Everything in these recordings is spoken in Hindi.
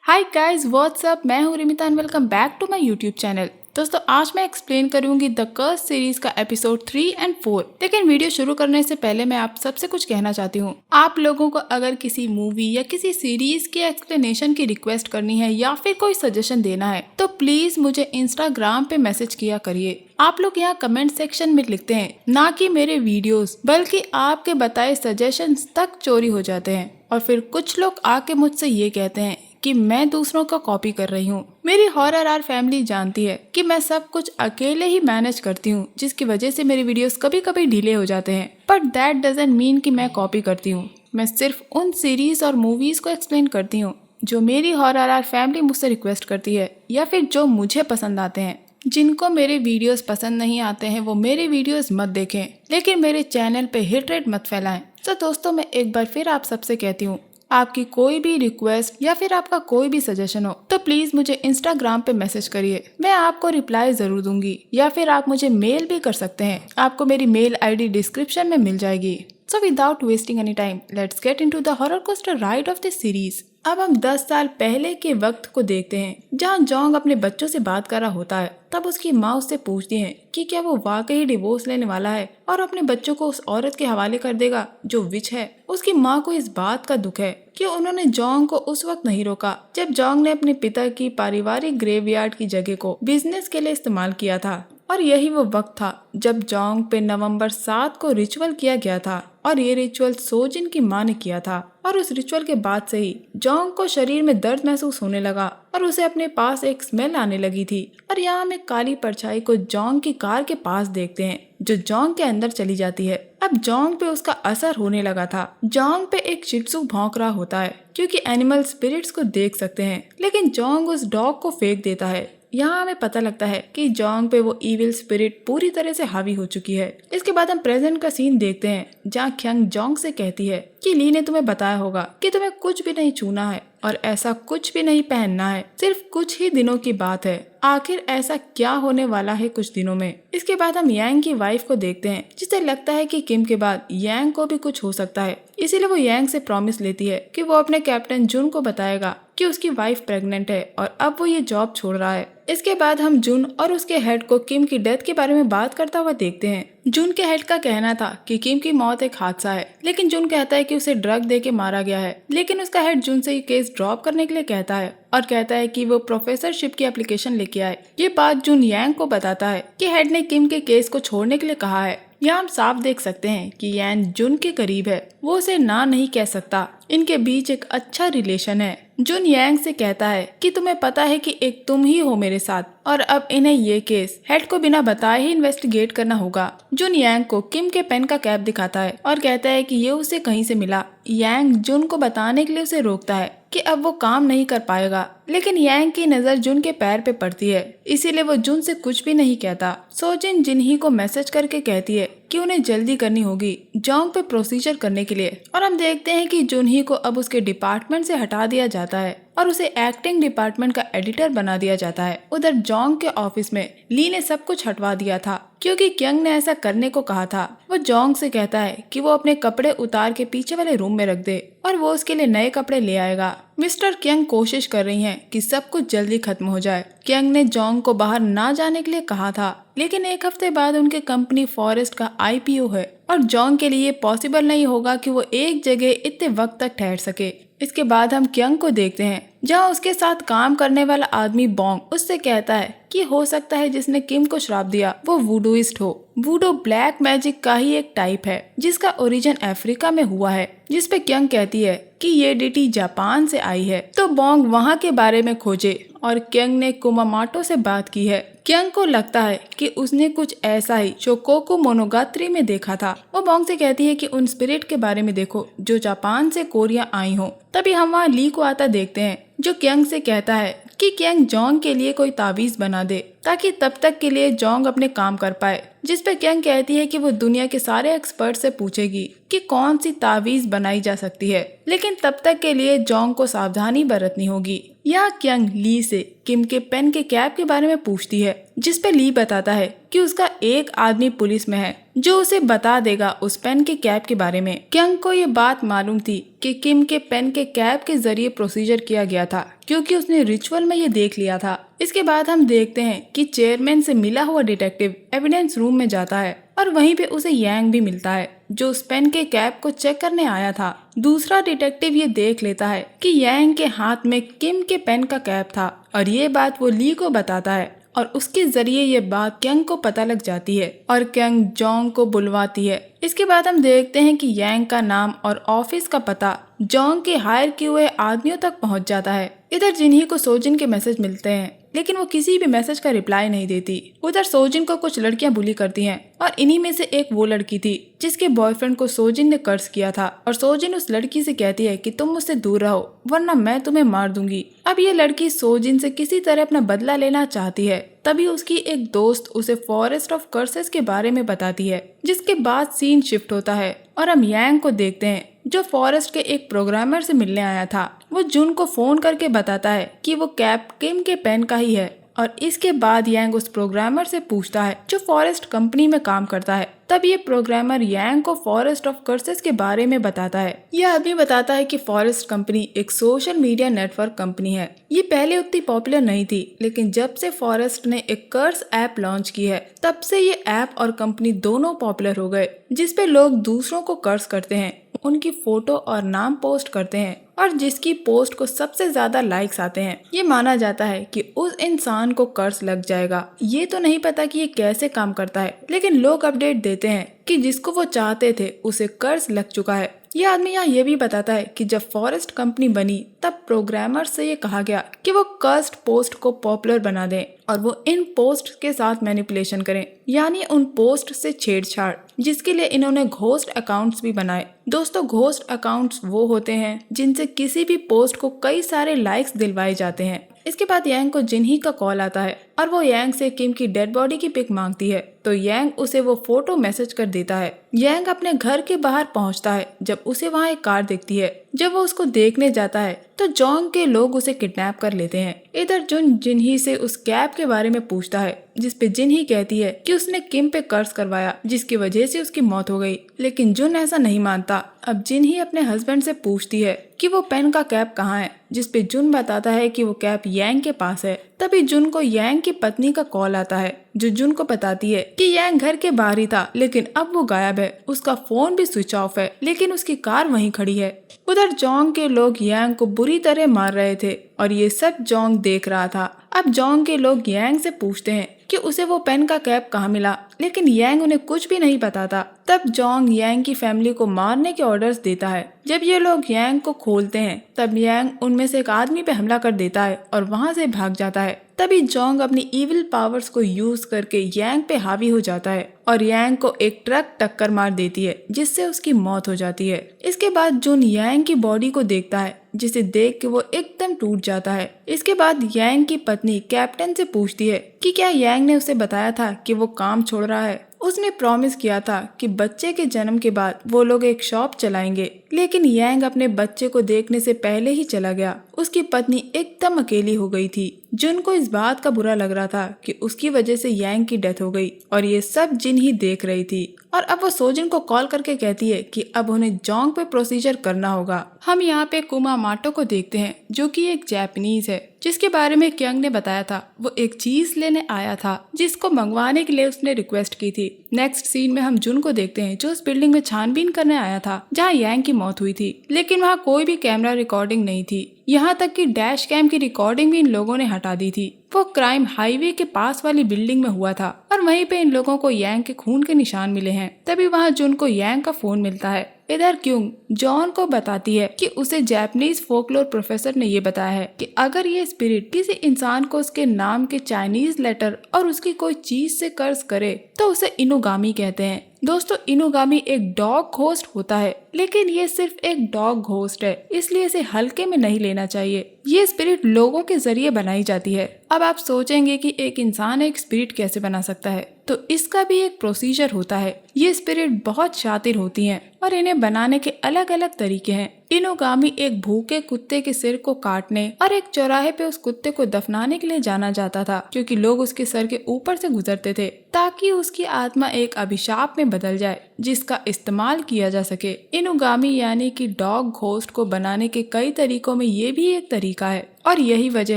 हाय गाइस व्हाट्सअप, मैं हूँ Rimita and welcome back to my YouTube channel. दोस्तों आज मैं एक्सप्लेन करूंगी द कर्स सीरीज का एपिसोड 3 एंड 4। लेकिन वीडियो शुरू करने से पहले मैं आप सबसे कुछ कहना चाहती हूँ। आप लोगों को अगर किसी मूवी या किसी सीरीज के एक्सप्लेनेशन की रिक्वेस्ट करनी है या फिर कोई सजेशन देना है तो प्लीज मुझे इंस्टाग्राम पे मैसेज किया करिए। आप लोग यहाँ कमेंट सेक्शन में लिखते हैं, ना कि मेरे वीडियोस, बल्कि आपके बताए सजेशंस तक चोरी हो जाते हैं। और फिर कुछ लोग आके मुझसे ये कहते हैं कि मैं दूसरों का कॉपी कर रही हूँ। मेरी हॉरर आर फैमिली जानती है कि मैं सब कुछ अकेले ही मैनेज करती हूँ, जिसकी वजह से मेरे वीडियोस कभी कभी डिले हो जाते हैं। बट दैट डजंट मीन कि मैं कॉपी करती हूँ। मैं सिर्फ उन सीरीज और मूवीज को एक्सप्लेन करती हूँ जो मेरी हॉरर आर फैमिली मुझसे रिक्वेस्ट करती है, या फिर जो मुझे पसंद आते हैं। जिनको मेरे वीडियोस पसंद नहीं आते हैं वो मेरे वीडियोस मत देखें, लेकिन मेरे चैनल पे हिट रेट मत फैलाएं। तो दोस्तों मैं एक बार फिर आप सबसे कहती हूँ, आपकी कोई भी रिक्वेस्ट या फिर आपका कोई भी सजेशन हो तो प्लीज मुझे इंस्टाग्राम पे मैसेज करिए। मैं आपको रिप्लाई जरूर दूंगी, या फिर आप मुझे मेल भी कर सकते हैं। आपको मेरी मेल आईडी डिस्क्रिप्शन में मिल जाएगी। So without wasting any time let's get into the horror coaster ride of this series. अब हम 10 साल पहले के वक्त को देखते हैं, जहाँ जोंग अपने बच्चों से बात कर रहा होता है। तब उसकी माँ उससे पूछती है कि क्या वो वाकई डिवोर्स लेने वाला है और अपने बच्चों को उस औरत के हवाले कर देगा जो विच है। उसकी माँ को इस बात का दुख है कि उन्होंने जोंग को उस वक्त नहीं रोका जब जोंग ने अपने पिता की पारिवारिक ग्रेवयार्ड की जगह को बिजनेस के लिए इस्तेमाल किया था। और यही वो वक्त था जब जोंग पे नवंबर 7 को रिचुअल किया गया था, और ये रिचुअल सोजिन की माँ ने किया था। और उस रिचुअल के बाद से ही जोंग को शरीर में दर्द महसूस होने लगा और उसे अपने पास एक स्मेल आने लगी थी। और यहाँ हम एक काली परछाई को जोंग की कार के पास देखते हैं जो जोंग के अंदर चली जाती है। अब जोंग पे उसका असर होने लगा था। जोंग पे एक शिट्सू भौंक रहा होता है क्योंकि एनिमल स्पिरिट्स को देख सकते हैं, लेकिन जोंग उस डॉग को फेंक देता है। यहाँ हमें पता लगता है कि जोंग पे वो इविल स्पिरिट पूरी तरह से हावी हो चुकी है। इसके बाद हम प्रेजेंट का सीन देखते हैं जहाँ क्यांग जोंग से कहती है कि ली ने तुम्हें बताया होगा कि तुम्हें कुछ भी नहीं छूना है और ऐसा कुछ भी नहीं पहनना है, सिर्फ कुछ ही दिनों की बात है। आखिर ऐसा क्या होने वाला है कुछ दिनों में। इसके बाद हम यांग की वाइफ को देखते हैं, जिसे लगता है कि किम के बाद यांग को भी कुछ हो सकता है। इसीलिए वो यांग से प्रॉमिस लेती है कि वो अपने कैप्टन जुन को बताएगा कि उसकी वाइफ प्रेग्नेंट है और अब वो ये जॉब छोड़ रहा है। इसके बाद हम जुन और उसके हेड को किम की डेथ के बारे में बात करता हुआ देखते हैं। जुन के हेड का कहना था कि किम की मौत एक हादसा है, लेकिन जुन कहता है कि उसे ड्रग देके मारा गया है। लेकिन उसका हेड जुन से ये केस ड्रॉप करने के लिए कहता है और कहता है कि वो प्रोफेसरशिप की एप्लीकेशन लेके आए। ये बात जुन यांग को बताता है कि हेड ने किम के केस को छोड़ने के लिए कहा है। यहाँ हम साफ देख सकते हैं कि यांग जुन के करीब है, वो उसे ना नहीं कह सकता। इनके बीच एक अच्छा रिलेशन है। जुन यांग से कहता है कि तुम्हें पता है कि एक तुम ही हो मेरे साथ, और अब इन्हें ये केस हेड को बिना बताए ही इन्वेस्टिगेट करना होगा। जुन यांग को किम के पेन का कैप दिखाता है और कहता है कि ये उसे कहीं से मिला। यांग जुन को बताने के लिए उसे रोकता है कि अब वो काम नहीं कर पाएगा, लेकिन यांग की नजर जुन के पैर पे पड़ती है, इसीलिए वो जुन से कुछ भी नहीं कहता। सोजिन जिन्ही को मैसेज करके कहती है कि उन्हें जल्दी करनी होगी जोंग पे प्रोसीजर करने के लिए। और हम देखते हैं कि जुनही को अब उसके डिपार्टमेंट से हटा दिया जाता है और उसे एक्टिंग डिपार्टमेंट का एडिटर बना दिया जाता है। उधर जोंग के ऑफिस में ली ने सब कुछ हटवा दिया था क्योंकि क्यांग ने ऐसा करने को कहा था। वो जोंग से कहता है कि वो अपने कपड़े उतार के पीछे वाले रूम में रख दे और वो उसके लिए नए कपड़े ले आएगा। मिस्टर क्यांग कोशिश कर रही हैं कि सब कुछ जल्दी खत्म हो जाए। क्यांग ने जोंग को बाहर ना जाने के लिए कहा था, लेकिन एक हफ्ते बाद उनके कंपनी फॉरेस्ट का IPO है और जोंग के लिए पॉसिबल नहीं होगा कि वो एक जगह इतने वक्त तक ठहर सके। इसके बाद हम क्यांग को देखते हैं जहाँ उसके साथ काम करने वाला आदमी बोंग उससे कहता है कि हो सकता है जिसने किम को श्राप दिया वो वुडूइस्ट हो। वुडू ब्लैक मैजिक का ही एक टाइप है जिसका ओरिजिन अफ्रीका में हुआ है, जिसपे क्यांग कहती है कि ये डिटी जापान से आई है। तो बोंग वहाँ के बारे में खोजे और क्यांग ने कुमामाटो से बात की है। क्यांग को लगता है कि उसने कुछ ऐसा ही शोकोकु मोनोगात्री में देखा था। वो बोंग से कहती है कि उन स्पिरिट के बारे में देखो जो जापान से कोरिया आई हो। तभी हम वहाँ ली को आता देखते हैं जो क्यांग से कहता है कि क्यांग जोंग के लिए कोई तावीज बना दे ताकि तब तक के लिए जोंग अपने काम कर पाए। जिस पे क्यांग कहती है कि वो दुनिया के सारे एक्सपर्ट से पूछेगी कि कौन सी तावीज बनाई जा सकती है, लेकिन तब तक के लिए जोंग को सावधानी बरतनी होगी। यहाँ क्यांग ली से किम के पेन के कैप के बारे में पूछती है जिसपे ली बताता है कि उसका एक आदमी पुलिस में है जो उसे बता देगा उस पेन के कैप के बारे में। क्यंग को ये बात मालूम थी कि किम के पेन के कैप के जरिए प्रोसीजर किया गया था क्योंकि उसने रिचुअल में ये देख लिया था। इसके बाद हम देखते हैं कि चेयरमैन से मिला हुआ डिटेक्टिव एविडेंस रूम में जाता है और वहीं पे उसे यांग भी मिलता है जो उस पेन के कैप को चेक करने आया था। दूसरा डिटेक्टिव ये देख लेता है कि यांग के हाथ में किम के पेन का कैप था और ये बात वो ली को बताता है और उसके जरिए ये बात क्यंग को पता लग जाती है और क्यंग जोंग को बुलवाती है। इसके बाद हम देखते हैं कि यांग का नाम और ऑफिस का पता जोंग के हायर किए हुए आदमियों तक पहुंच जाता है। इधर जिन्ही को सोजिन के मैसेज मिलते हैं लेकिन वो किसी भी मैसेज का रिप्लाई नहीं देती। उधर सोजिन को कुछ लड़कियां बुली करती हैं और इन्हीं में से एक वो लड़की थी जिसके बॉयफ्रेंड को सोजिन ने कर्ज किया था और सोजिन उस लड़की से कहती है कि तुम मुझसे दूर रहो वरना मैं तुम्हें मार दूंगी। अब ये लड़की सोजिन से किसी तरह अपना बदला लेना चाहती है। तभी उसकी एक दोस्त उसे फॉरेस्ट ऑफ कर्सेस के बारे में बताती है जिसके बाद सीन शिफ्ट होता है और हम यांग को देखते हैं जो फॉरेस्ट के एक प्रोग्रामर से मिलने आया था। वो जुन को फोन करके बताता है कि वो कैप किम के पेन का ही है और इसके बाद यांग उस प्रोग्रामर से पूछता है जो फॉरेस्ट कंपनी में काम करता है। तब ये प्रोग्रामर यांग को फॉरेस्ट ऑफ कर्सेस के बारे में बताता है। यह आदमी बताता है कि फॉरेस्ट कंपनी एक सोशल मीडिया नेटवर्क कंपनी है। ये पहले उतनी पॉपुलर नहीं थी लेकिन जब से फॉरेस्ट ने एक कर्स ऐप लॉन्च की है तब से ये ऐप और कंपनी दोनों पॉपुलर हो गए जिसपे लोग दूसरों को कर्स करते हैं, उनकी फोटो और नाम पोस्ट करते हैं और जिसकी पोस्ट को सबसे ज्यादा लाइक्स आते हैं ये माना जाता है कि उस इंसान को कर्ज लग जाएगा। ये तो नहीं पता कि ये कैसे काम करता है लेकिन लोग अपडेट देते हैं कि जिसको वो चाहते थे उसे कर्ज लग चुका है। ये आदमी यहाँ ये भी बताता है कि जब फॉरेस्ट कंपनी बनी तब प्रोग्रामर से ये कहा गया कि वो कर्स्ट पोस्ट को पॉपुलर बना दें और वो इन पोस्ट के साथ मैनिपुलेशन करें यानी उन पोस्ट से छेड़छाड़, जिसके लिए इन्होंने घोस्ट अकाउंट्स भी बनाए। दोस्तों घोस्ट अकाउंट्स वो होते हैं जिनसे किसी भी पोस्ट को कई सारे लाइक्स दिलवाए जाते हैं। इसके बाद यांग को जिन्ही का कॉल आता है और वो यांग से किम की डेड बॉडी की पिक मांगती है तो यांग उसे वो फोटो मैसेज कर देता है। यांग अपने घर के बाहर पहुंचता है जब उसे वहां एक कार दिखती है। जब वो उसको देखने जाता है तो जोंग के लोग उसे किडनैप कर लेते हैं। इधर जुन जिन्ही से उस कैप के बारे में पूछता है जिसपे जिन्ही कहती है कि उसने किम पे कर्ज करवाया जिसकी वजह से उसकी मौत हो गई, लेकिन जुन ऐसा नहीं मानता। अब जिन्ही अपने हस्बैंड से पूछती है कि वो पेन का कैप कहाँ है जिसपे जुन बताता है कि वो कैप यांग के पास है। तभी जुन को यांग की पत्नी का कॉल आता है जो जुन को बताती है कि यांग घर के बाहर ही था लेकिन अब वो गायब है, उसका फोन भी स्विच ऑफ है लेकिन उसकी कार वहीं खड़ी है। उधर जोंग के लोग यांग को बुरी तरह मार रहे थे और ये सब जोंग देख रहा था। अब जोंग के लोग यांग से पूछते हैं कि उसे वो पेन का कैप कहाँ मिला लेकिन यांग उन्हें कुछ भी नहीं बताता। तब जोंग यांग की फैमिली को मारने के ऑर्डर्स देता है। जब ये लोग यांग को खोलते हैं तब यांग उनमें से एक आदमी पे हमला कर देता है और वहाँ से भाग जाता है। तभी जोंग अपनी इविल पावर्स को यूज करके यांग पे हावी हो जाता है और यांग को एक ट्रक टक्कर मार देती है जिससे उसकी मौत हो जाती है। इसके बाद जुन यांग की बॉडी को देखता है जिसे देख के वो एकदम टूट जाता है। इसके बाद यांग की पत्नी कैप्टन से पूछती है कि क्या यांग ने उसे बताया था कि वो काम छोड़ रहा है। उसने प्रॉमिस किया था कि बच्चे के जन्म के बाद वो लोग एक शॉप चलाएंगे लेकिन यांग अपने बच्चे को देखने से पहले ही चला गया। उसकी पत्नी एकदम अकेली हो गई थी। जुन को इस बात का बुरा लग रहा था कि उसकी वजह से यांग की डेथ हो गई और ये सब जिन ही देख रही थी और अब वो सोजिन को कॉल करके कहती है कि अब उन्हें जोंग पे प्रोसीजर करना होगा। हम यहाँ पे कुमामाटो को देखते हैं जो कि एक जापानीज है जिसके बारे में क्यंग ने बताया था। वो एक चीज लेने आया था जिसको मंगवाने के लिए उसने रिक्वेस्ट की थी। नेक्स्ट सीन में हम जुन को देखते हैं जो उस बिल्डिंग में छानबीन करने आया था जहाँ यांग की मौत हुई थी लेकिन वहाँ कोई भी कैमरा रिकॉर्डिंग नहीं थी। यहाँ तक कि डैश कैम की रिकॉर्डिंग भी इन लोगों ने हटा दी थी। वो क्राइम हाईवे के पास वाली बिल्डिंग में हुआ था और वहीं पे इन लोगों को यांग के खून के निशान मिले हैं। तभी वहाँ जुन को यांग का फोन मिलता है। इधर क्यूंग जॉन को बताती है कि उसे जापानीज फोकलोर प्रोफेसर ने ये बताया है कि अगर ये स्पिरिट किसी इंसान को उसके नाम के चाइनीज लेटर और उसकी कोई चीज से कर्ज करे तो उसे इनुगामी कहते हैं। दोस्तों इनुगामी एक डॉग घोस्ट होता है लेकिन ये सिर्फ एक डॉग घोस्ट है इसलिए इसे हल्के में नहीं लेना चाहिए। ये स्पिरिट लोगों के जरिए बनाई जाती है। अब आप सोचेंगे कि एक इंसान एक स्पिरिट कैसे बना सकता है तो इसका भी एक प्रोसीजर होता है। ये स्पिरिट बहुत शातिर होती हैं और इन्हें बनाने के अलग अलग तरीके हैं। इनुगामी एक भूखे कुत्ते के सिर को काटने और एक चौराहे पे उस कुत्ते को दफनाने के लिए जाना जाता था, क्योंकि लोग उसके सर के ऊपर से गुजरते थे ताकि उसकी आत्मा एक अभिशाप में बदल जाए जिसका इस्तेमाल किया जा सके। इनुगामी यानी कि डॉग घोस्ट को बनाने के कई तरीकों में ये भी एक तरीका है और यही वजह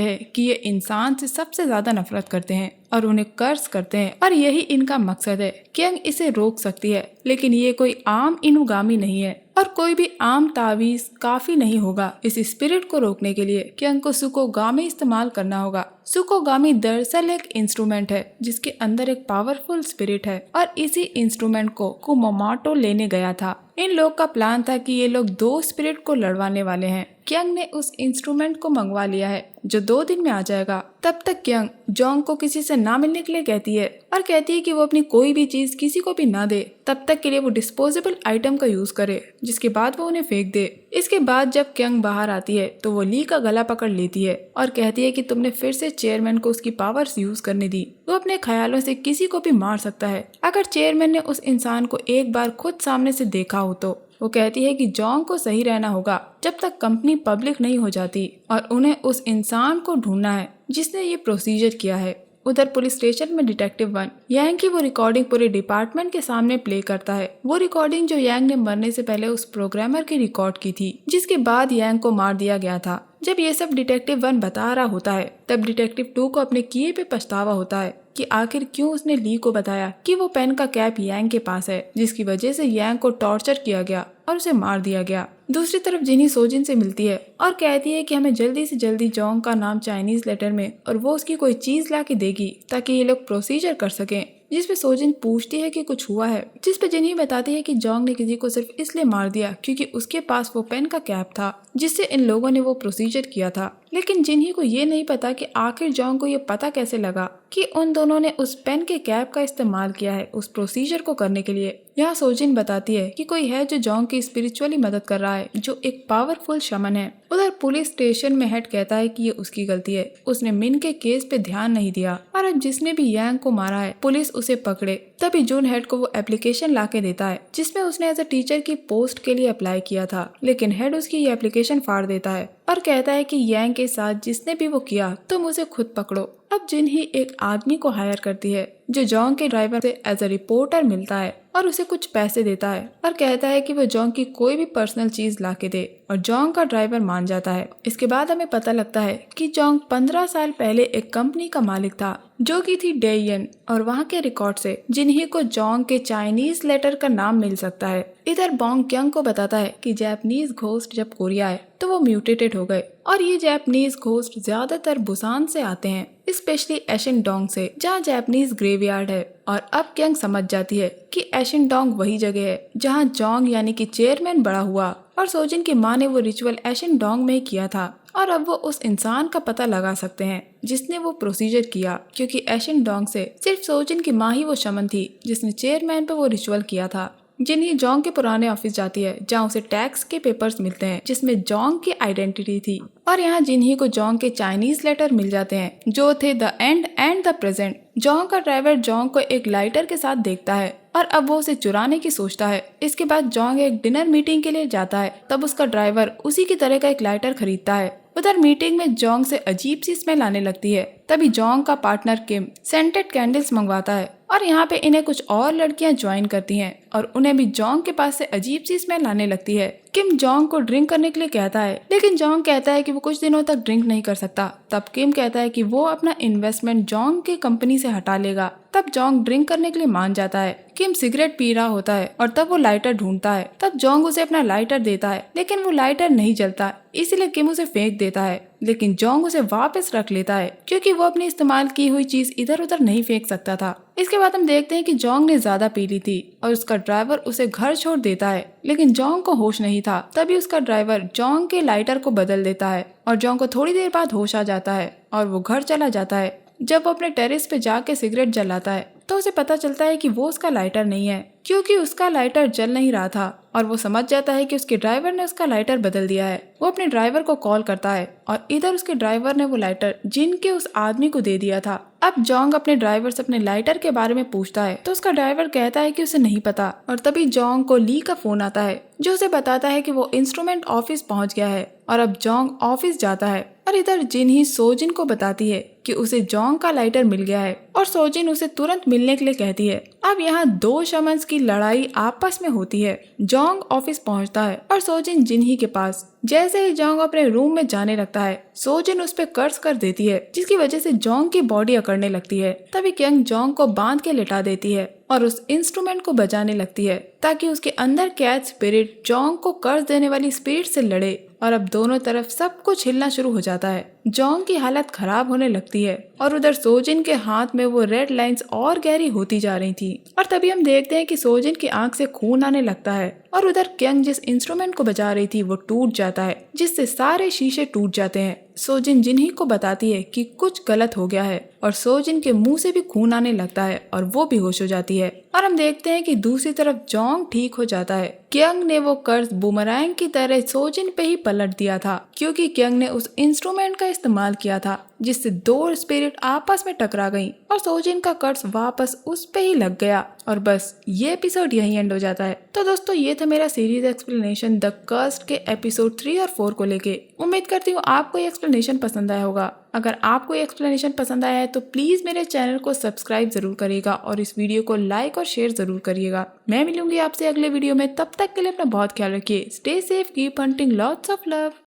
है कि ये इंसान से सबसे ज्यादा नफरत करते हैं और उन्हें कर्ज करते हैं और यही इनका मकसद है। क्यंग इसे रोक सकती है, लेकिन ये कोई आम इनुगामी नहीं है और कोई भी आम तावीज काफी नहीं होगा इस स्पिरिट को रोकने के लिए। क्यंग को सुकोगामी इस्तेमाल करना होगा। सुकोगामी दरअसल एक इंस्ट्रूमेंट है जिसके अंदर एक पावरफुल स्पिरिट है और इसी इंस्ट्रूमेंट को कुमामोटो लेने गया था। इन लोग का प्लान था कि ये लोग 2 स्पिरिट को लड़वाने वाले हैं। क्यंग ने उस इंस्ट्रूमेंट को मंगवा लिया है जो 2 दिन में आ जाएगा। तब तक क्यंग जोंग को किसी से ना मिलने के लिए कहती है और कहती है कि वो अपनी कोई भी चीज किसी को भी ना दे, तब तक के लिए वो डिस्पोजेबल आइटम का यूज करे, जिसके बाद वो उन्हें फेंक दे। इसके बाद जब क्यंग बाहर आती है तो वो ली का गला पकड़ लेती है और कहती है कि तुमने फिर से चेयरमैन को उसकी पावर्स यूज करने दी। वो अपने ख्यालों से किसी को भी मार सकता है अगर चेयरमैन ने उस इंसान को एक बार खुद सामने से देखा हो तो। वो कहती है कि जोंग को सही रहना होगा जब तक कंपनी पब्लिक नहीं हो जाती और उन्हें उस इंसान को ढूंढना है जिसने ये प्रोसीजर किया है। उधर पुलिस स्टेशन में डिटेक्टिव 1 यांग की वो रिकॉर्डिंग पूरे डिपार्टमेंट के सामने प्ले करता है। वो रिकॉर्डिंग जो यांग ने मरने से पहले उस प्रोग्रामर की रिकॉर्ड की थी, जिसके बाद यांग को मार दिया गया था। जब ये सब डिटेक्टिव 1 बता रहा होता है तब डिटेक्टिव 2 को अपने किए पे पछतावा होता है कि आखिर क्यों उसने ली को बताया कि वो पेन का कैप यांग के पास है, जिसकी वजह से यांग को टॉर्चर किया गया और उसे मार दिया गया। दूसरी तरफ जिन्ही सोजिन से मिलती है और कहती है कि हमें जल्दी से जल्दी जोंग का नाम चाइनीज लेटर में और वो उसकी कोई चीज ला के देगी ताकि ये लोग प्रोसीजर कर सकें। जिसपे सोजिन पूछती है कि कुछ हुआ है, जिसपे जिन्ही बताती है कि जोंग ने किसी को सिर्फ इसलिए मार दिया क्योंकि उसके पास वो पेन का कैप था जिससे इन लोगों ने वो प्रोसीजर किया था। लेकिन जिन्ही को ये नहीं पता कि आखिर जोंग को ये पता कैसे लगा कि उन दोनों ने उस पेन के कैप का इस्तेमाल किया है उस प्रोसीजर को करने के लिए। यहाँ सोजिन बताती है कि कोई है जो जोंग की स्पिरिचुअली मदद कर रहा है, जो एक पावरफुल शमन है। उधर पुलिस स्टेशन में हेड कहता है कि ये उसकी गलती है, उसने मिन के केस पे ध्यान नहीं दिया और अब जिसने भी यांग को मारा है पुलिस उसे पकड़े। तभी जून हेड को वो एप्लीकेशन ला के देता है जिसमें उसने एज अ टीचर की पोस्ट के लिए अप्लाई किया था, लेकिन हेड उसकी ये एप्लीकेशन फाड़ देता है और कहता है कि यांग के साथ जिसने भी वो किया तुम उसे खुद पकड़ो। अब जिन्ही एक आदमी को हायर करती है जो जोंग के ड्राइवर से एज अ रिपोर्टर मिलता है और उसे कुछ पैसे देता है और कहता है कि वो जोंग की कोई भी पर्सनल चीज ला के दे और जोंग का ड्राइवर मान जाता है। इसके बाद हमें पता लगता है कि जोंग 15 साल पहले एक कंपनी का मालिक था जो की थी डेयन और वहाँ के रिकॉर्ड से जिन्ही को जोंग के चाइनीज लेटर का नाम मिल सकता है। इधर बोंग क्यंग को बताता है कि जापानीज घोस्ट जब कोरिया आए तो वो म्यूटेटेड हो गए और ये जापानीज घोस्ट ज्यादातर बुसान से आते हैं, स्पेशली एशिनडोंग से जहाँ जापानीज ग्रेवयार्ड है। और अब क्यंग समझ जाती है कि एशिनडोंग वही जगह है जहाँ जोंग यानी कि चेयरमैन बड़ा हुआ और सोजिन की माँ ने वो रिचुअल एशिनडोंग में किया था और अब वो उस इंसान का पता लगा सकते हैं जिसने वो प्रोसीजर किया, क्योंकि एशिनडोंग से सिर्फ सोजिन की माँ ही वो शमन थी जिसने चेयरमैन पे वो रिचुअल किया था। जिन्ही जोंग के पुराने ऑफिस जाती है जहाँ उसे टैक्स के पेपर्स मिलते हैं जिसमें जोंग की आइडेंटिटी थी और यहाँ जिन्ही को जोंग के चाइनीज लेटर मिल जाते हैं जो थे the end and the present. Jong का ड्राइवर जोंग को एक लाइटर के साथ देखता है और अब वो उसे चुराने की सोचता है। इसके बाद जोंग एक डिनर मीटिंग के लिए जाता है, तब उसका ड्राइवर उसी की तरह का एक लाइटर खरीदता है। उधर मीटिंग में जोंग से अजीब सी स्मेल आने लगती है। तभी जोंग का पार्टनर किम सेंटेड कैंडल्स मंगवाता है और यहाँ पे इन्हें कुछ और लड़कियां ज्वाइन करती हैं और उन्हें भी जोंग के पास से अजीब सी स्मेल आने लगती है। किम जोंग को ड्रिंक करने के लिए कहता है, लेकिन जोंग कहता है कि वो कुछ दिनों तक ड्रिंक नहीं कर सकता। तब किम कहता है कि वो अपना इन्वेस्टमेंट जोंग की कंपनी से हटा लेगा। तब जोंग ड्रिंक करने के लिए मान जाता है। किम सिगरेट पी रहा होता है और तब वो लाइटर ढूंढता है। तब जोंग उसे अपना लाइटर देता है, लेकिन वो लाइटर नहीं जलता, इसलिए किम उसे फेंक देता है। लेकिन जोंग उसे वापस रख लेता है क्योंकि वो अपनी इस्तेमाल की हुई चीज इधर उधर नहीं फेंक सकता था। इसके बाद हम देखते हैं कि जोंग ने ज्यादा पी ली थी और उसका ड्राइवर उसे घर छोड़ देता है, लेकिन जोंग को होश नहीं था। तभी उसका ड्राइवर जोंग के लाइटर को बदल देता है और जोंग को थोड़ी देर बाद होश आ जाता है और वो घर चला जाता है। जब वो अपने टेरेस पे जाके सिगरेट जलाता है तो उसे पता चलता है कि वो उसका लाइटर नहीं है क्योंकि उसका लाइटर जल नहीं रहा था और वो समझ जाता है कि उसके ड्राइवर ने उसका लाइटर बदल दिया है। वो अपने ड्राइवर को कॉल करता है और इधर उसके ड्राइवर ने वो लाइटर जिन के उस आदमी को दे दिया था। अब जोंग अपने ड्राइवर से अपने लाइटर के बारे में पूछता है तो उसका ड्राइवर कहता है कि उसे नहीं पता और तभी जोंग को ली का फोन आता है जो उसे बताता है कि वो इंस्ट्रूमेंट ऑफिस पहुंच गया है और अब जोंग ऑफिस जाता है और इधर जिन ही सोजिन को बताती है कि उसे जोंग का लाइटर मिल गया है और सोजिन उसे तुरंत मिलने के लिए कहती है। अब यहाँ दो शमन्स की लड़ाई आपस में होती है। जोंग ऑफिस पहुंचता है और सोजिन जिनही के पास। जैसे ही जोंग अपने रूम में जाने लगता है सोजिन उस पर कर्ज कर देती है जिसकी वजह से जोंग की बॉडी अकड़ने लगती है। तभी क्यंग जोंग को बांध के लिटा देती है और उस इंस्ट्रूमेंट को बजाने लगती है ताकि उसके अंदर कैद स्पिरिट जोंग को कर्ज देने वाली स्पिरिट से लड़े और अब दोनों तरफ सब कुछ हिलना शुरू हो जाता है। जोंग की हालत खराब होने लगती है और उधर सोजिन के हाथ में वो रेड लाइंस और गहरी होती जा रही थी और तभी हम देखते हैं कि सोजिन की आंख से खून आने लगता है और उधर क्यंग जिस इंस्ट्रूमेंट को बजा रही थी वो टूट जाता है जिससे सारे शीशे टूट जाते हैं। सोजिन जिनही को बताती है कि कुछ गलत हो गया है और सोजिन के मुंह से भी खून आने लगता है और वो बेहोश हो जाती है और हम देखते हैं कि दूसरी तरफ जोंग ठीक हो जाता है। क्यंग ने वो कर्ज बूमरैंग की तरह सोजिन पे ही पलट दिया था क्योंकि क्यंग ने उस इंस्ट्रूमेंट का इस्तेमाल किया था जिससे दो स्पिरिट आपस में टकरा गईं और सोजिन का कर्ज वापस उस पे ही लग गया और बस ये एपिसोड यहीं एंड हो जाता है। तो दोस्तों ये था मेरा सीरीज एक्सप्लेनेशन द कर्स्ड के एपिसोड 3 और 4 को लेके। उम्मीद करती हूँ आपको ये एक्सप्लेनेशन पसंद आया होगा। अगर आपको ये एक्सप्लेनेशन पसंद आया है तो प्लीज मेरे चैनल को सब्सक्राइब जरूर करिएगा और इस वीडियो को लाइक और शेयर जरूर करिएगा। मैं मिलूंगी आपसे अगले वीडियो में, तब तक के लिए अपना बहुत ख्याल रखिए। Stay safe, keep hunting, lots of love.